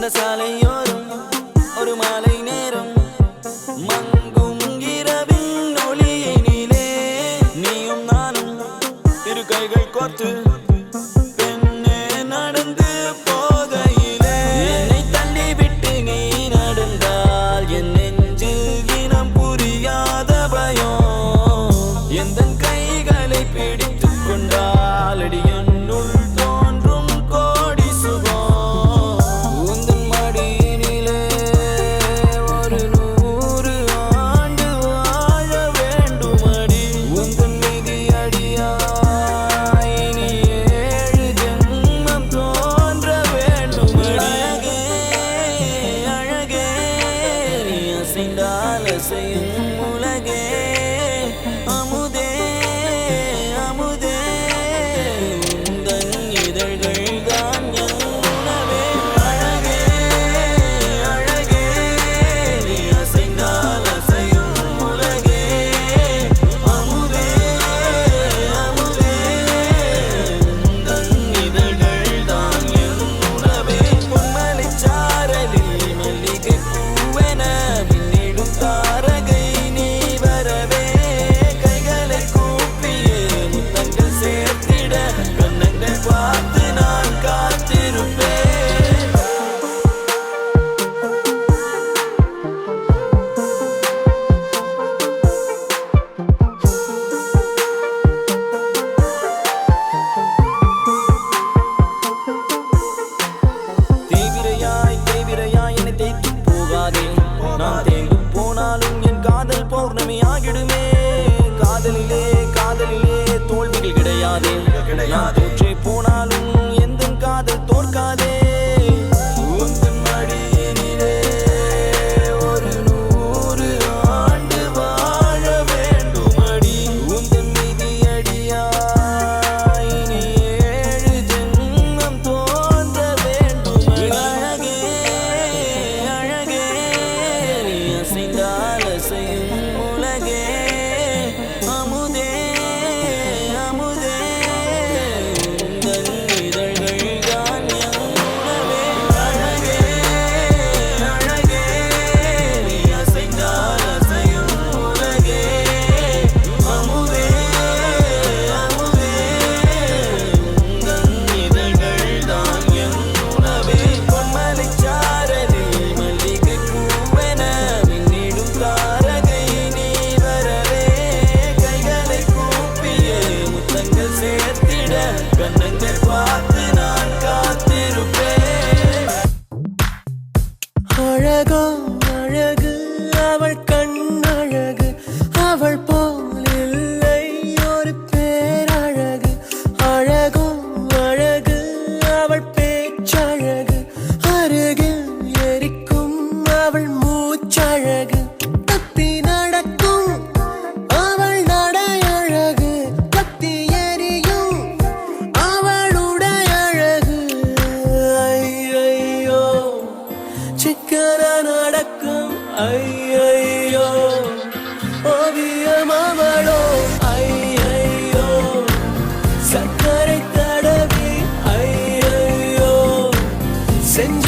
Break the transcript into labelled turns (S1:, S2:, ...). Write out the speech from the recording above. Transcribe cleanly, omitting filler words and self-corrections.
S1: அந்த சாலையோரம் ஒரு மாலை நேரம் மங்கும் இரவின் ஒளியினிலே நீயும் நானும் இரு கைகள் கோர்த்து பெண்ணே நடந்து போகையிலே என்னை தள்ளிவிட்டு நீ நடந்தால் என் நெஞ்சில் இனம் புரியாத பயம் எந்தன் கைகளை பிடித்துக் கொண்டால் அடியனுள் தோன்றும் கோடி சுகம் உந்தன் மடியினிலே ஒரு 100 ஆண்டு வாழ வேண்டுமடி உந்தன் மீதி அடியாய் இனி 7 ஜென்மம் தோன்ற வேண்டுமடி அழகே அழகே நீ அசைந்தால் அசையும் உலகே அமுதே அமுதே உந்தன் இதழ்கள் தான் என் உணவே அழகே அழகே நீ அசைந்தால் அசையும் உலகே அமுதே அமுதே உந்தன் இதழ்கள் தான் என் உணவே பொன்மலைச்சாரலில் மல்லிகை பூவென மின்னிடும் தாரகை நீ வரவே கைகளை கூப்பியே முத்தங்கள் சேர்த்திட கண்ணங்கள் பார்த்து நான் காத்திருப்பேன் தேவிரையாய் என்னை தேய்த்து போகாதே நான் தேய்ந்து போனாலும் என் காதல் பௌர்ணமி ஆகிடுமே காதலிலே தோல்விகள் கிடையாதே நான் தோற்றே போனாலும் எந்த காதல் தோற்காதே உந்தன் மடியினிலே ஒரு 100 ஆண்டு வாழ வேண்டுமடி உந்தன் மீதி அடியாய் இனி 7 ஜென்மம் தோன்ற வேண்டுமடி அழகே அழகே நீ அசைந்தால் அசையும் உலகே அமுதே அமுதே உந்தன் இதழ்கள் தான் என் உணவே அழகே அழகே நீ அசைந்தால் அசையும் உலகே அமுதே அமுதே உந்தன் இதழ்கள் தான் என் உணவே பொன்மலைச்சாரலில் மல்லிகை பூவென மின்னிடும் தாரகை நீ வரவே கைகளை கூப்பியே முத்தங்கள் சேர்த்திட கண்ணங்கள் பார்த்து நான் காத்திருப்பேன்
S2: அழகோ அழகு அவள் கண்ணழகு அவள் போல் இல்லை ஒரு பேரழகு அழகோ அழகு அவள் பேச்சழகு அருகில் எரிக்கும் அவள் மூச்சழகு தப்பி நடக்கும் அவள் நடையழகு கத்தி எரியும் அவளுடைய அழகு ஐயையோ சிக்கன நடக்கும் ஐயையோ ஓவியம் அவளோ ஐயையோ சக்கரை தடவி ஐயையோ செஞ்ச